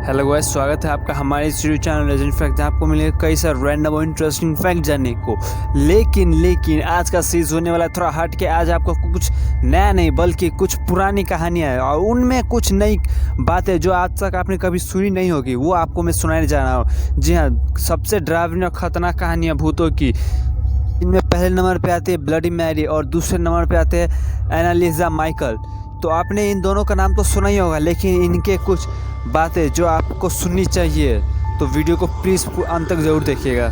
Hello guys, स्वागत है आपका हमारे इस यूट्यूब चैनल लेजेंड फैक्ट, जहाँ आपको मिलेगा कई सारे रैंडम और इंटरेस्टिंग फैक्ट जानने को। लेकिन आज का सीरीज होने वाला है थोड़ा हट के। आज आपको कुछ नया नहीं बल्कि कुछ पुरानी कहानियाँ हैं और उनमें कुछ नई बातें जो आज तक आपने कभी सुनी नहीं होगी, वो आपको मैं सुनाने जा रहा हूँ। जी हाँ, सबसे डरावनी और ख़तरनाक कहानियाँ भूतों की। इनमें पहले नंबर पे आते हैं ब्लडी मैरी और दूसरे नंबर पे आते हैं एनालिजा माइकल। तो आपने इन दोनों का नाम तो सुना ही होगा, लेकिन इनके कुछ बातें जो आपको सुननी चाहिए, तो वीडियो को प्लीज़ अंत तक ज़रूर देखिएगा।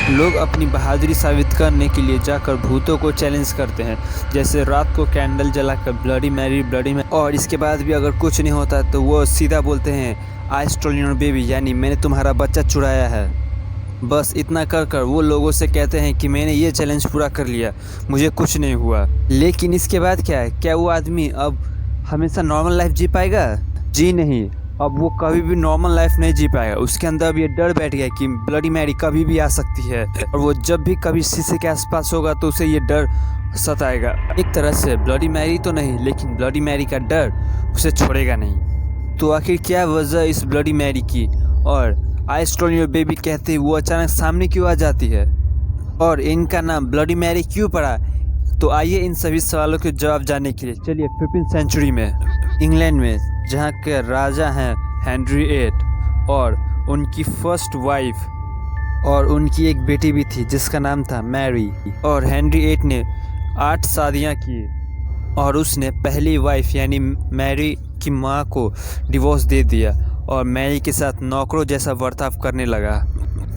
लोग अपनी बहादुरी साबित करने के लिए जाकर भूतों को चैलेंज करते हैं, जैसे रात को कैंडल जलाकर ब्लडी मैरी और इसके बाद भी अगर कुछ नहीं होता तो वो सीधा बोलते हैं आई स्टोल योर बेबी, यानी मैंने तुम्हारा बच्चा चुराया है। बस इतना कर वो लोगों से कहते हैं कि मैंने ये चैलेंज पूरा कर लिया, मुझे कुछ नहीं हुआ। लेकिन इसके बाद क्या है? क्या वो आदमी अब हमेशा नॉर्मल लाइफ जी पाएगा? जी नहीं, अब वो कभी भी नॉर्मल लाइफ नहीं जी पाएगा। उसके अंदर अब ये डर बैठ गया कि ब्लडी मैरी कभी भी आ सकती है, और वो जब भी कभी शीशे के आसपास होगा तो उसे ये डर सताएगा। एक तरह से ब्लडी मैरी तो नहीं, लेकिन ब्लडी मैरी का डर उसे छोड़ेगा नहीं। तो आखिर क्या वजह इस ब्लडी मैरी की, और आई स्टोल योर बेबी कहते ही वो अचानक सामने क्यों आ जाती है, और इनका नाम ब्लडी मैरी क्यों पड़ा? तो आइए इन सभी सवालों के जवाब जानने के लिए चलिए 15th सेंचुरी में इंग्लैंड में, जहाँ के राजा हैं हेनरी VIII और उनकी फर्स्ट वाइफ, और उनकी एक बेटी भी थी जिसका नाम था मैरी। और हेनरी VIII ने 8 शादियाँ की और उसने पहली वाइफ यानी मैरी की माँ को डिवोर्स दे दिया और मैरी के साथ नौकरों जैसा बर्ताव करने लगा।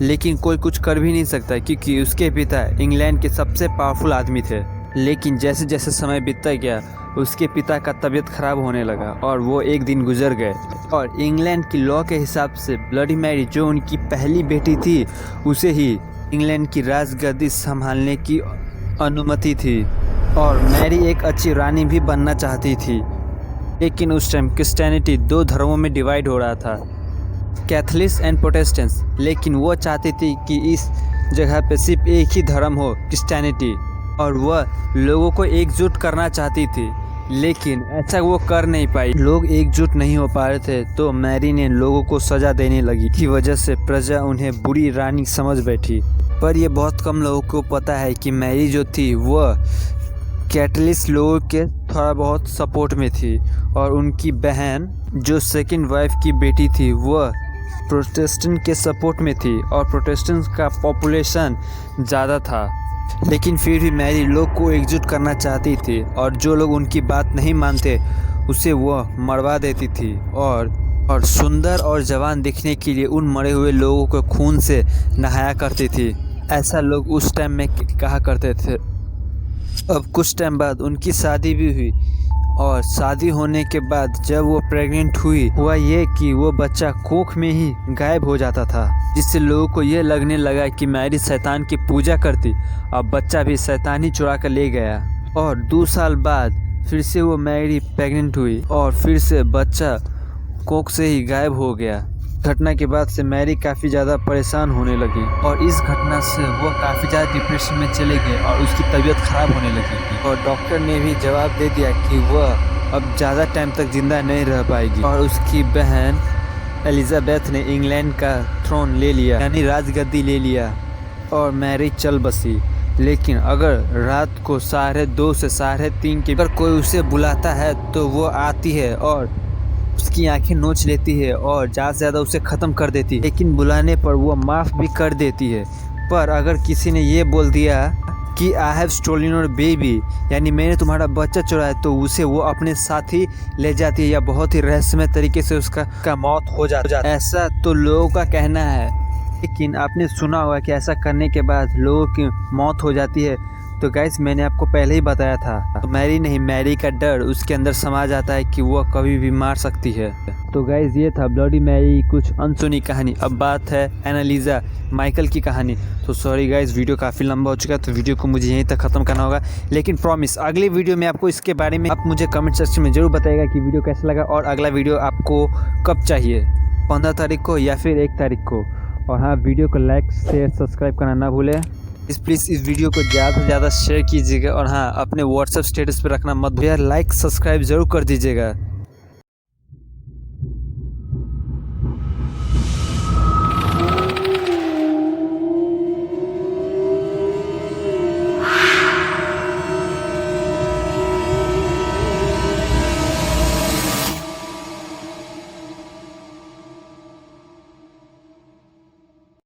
लेकिन कोई कुछ कर भी नहीं सकता क्योंकि उसके पिता इंग्लैंड के सबसे पावरफुल आदमी थे। लेकिन जैसे जैसे समय बीतता गया, उसके पिता का तबीयत खराब होने लगा और वो एक दिन गुजर गए। और इंग्लैंड की लॉ के हिसाब से ब्लडी मैरी, जो उनकी पहली बेटी थी, उसे ही इंग्लैंड की राजगद्दी संभालने की अनुमति थी। और मैरी एक अच्छी रानी भी बनना चाहती थी। लेकिन उस टाइम क्रिश्चियनिटी 2 धर्मों में डिवाइड हो रहा था, कैथलिक्स एंड प्रोटेस्टेंट्स। लेकिन वो चाहती थी कि इस जगह पे सिर्फ एक ही धर्म हो, क्रिश्चियनिटी, और वह लोगों को एकजुट करना चाहती थी। लेकिन ऐसा वो कर नहीं पाई, लोग एकजुट नहीं हो पा रहे थे। तो मैरी ने लोगों को सजा देने लगी, की वजह से प्रजा उन्हें बुरी रानी समझ बैठी। पर यह बहुत कम लोगों को पता है कि मैरी जो थी वह कैथलिक लोगों के थोड़ा बहुत सपोर्ट में थी, और उनकी बहन जो सेकंड वाइफ की बेटी थी वह प्रोटेस्टेंट के सपोर्ट में थी, और प्रोटेस्टेंट का पॉपुलेशन ज़्यादा था। लेकिन फिर भी मैरी लोग को एकजुट करना चाहती थी, और जो लोग उनकी बात नहीं मानते उसे वह मरवा देती थी, और सुंदर और जवान दिखने के लिए उन मरे हुए लोगों को खून से नहाया करती थी। ऐसा लोग उस टाइम में कहा करते थे। अब कुछ टाइम बाद उनकी शादी भी हुई, और शादी होने के बाद जब वो प्रेग्नेंट हुई, हुआ ये कि वो बच्चा कोख में ही गायब हो जाता था, जिससे लोगों को ये लगने लगा कि मैरी शैतान की पूजा करती। अब बच्चा भी शैतान ही चुरा कर ले गया। और 2 साल बाद फिर से वो मैरी प्रेग्नेंट हुई, और फिर से बच्चा कोख से ही गायब हो गया। घटना के बाद से मैरी काफ़ी ज़्यादा परेशान होने लगी, और इस घटना से वो काफ़ी ज़्यादा डिप्रेशन में चले गए और उसकी तबीयत ख़राब होने लगी। और डॉक्टर ने भी जवाब दे दिया कि वह अब ज़्यादा टाइम तक ज़िंदा नहीं रह पाएगी। और उसकी बहन एलिजाबेथ ने इंग्लैंड का थ्रोन ले लिया, यानी राजगद्दी ले लिया, और मैरी चल बसी। लेकिन अगर रात को 2:30 से 3:30 के अगर कोई उसे बुलाता है तो वो आती है और उसकी आंखें नोच लेती है और ज़्यादा से ज़्यादा उसे ख़त्म कर देती है। लेकिन बुलाने पर वो माफ़ भी कर देती है। पर अगर किसी ने ये बोल दिया कि I have stolen your baby, यानी मैंने तुम्हारा बच्चा चुराया, तो उसे वो अपने साथ ही ले जाती है, या बहुत ही रहस्यमय तरीके से उसका मौत हो जाता है। ऐसा तो लोगों का कहना है। लेकिन आपने सुना होगा कि ऐसा करने के बाद लोगों की मौत हो जाती है। तो गाइस, मैंने आपको पहले ही बताया था, तो मैरी नहीं, मैरी का डर उसके अंदर समा जाता है कि वह कभी भी मार सकती है। तो गाइज़ ये था ब्लडी मैरी कुछ अनसुनी कहानी। अब बात है एनालिजा माइकल की कहानी। तो सॉरी गाइज़, वीडियो काफ़ी लंबा हो चुका है, तो वीडियो को मुझे यहीं तक ख़त्म करना होगा। लेकिन प्रॉमिस अगली वीडियो में आपको इसके बारे में आप मुझे कमेंट सेक्शन में ज़रूर बताइएगा कि वीडियो कैसा लगा और अगला वीडियो आपको कब चाहिए, 15 तारीख को या फिर 1 तारीख को। और हाँ, वीडियो को लाइक शेयर सब्सक्राइब करना ना भूलें। प्लीज़ इस वीडियो को ज़्यादा से ज़्यादा शेयर कीजिएगा और हाँ, अपने व्हाट्सएप स्टेटस पर रखना मत भूलिए। लाइक सब्सक्राइब ज़रूर कर दीजिएगा।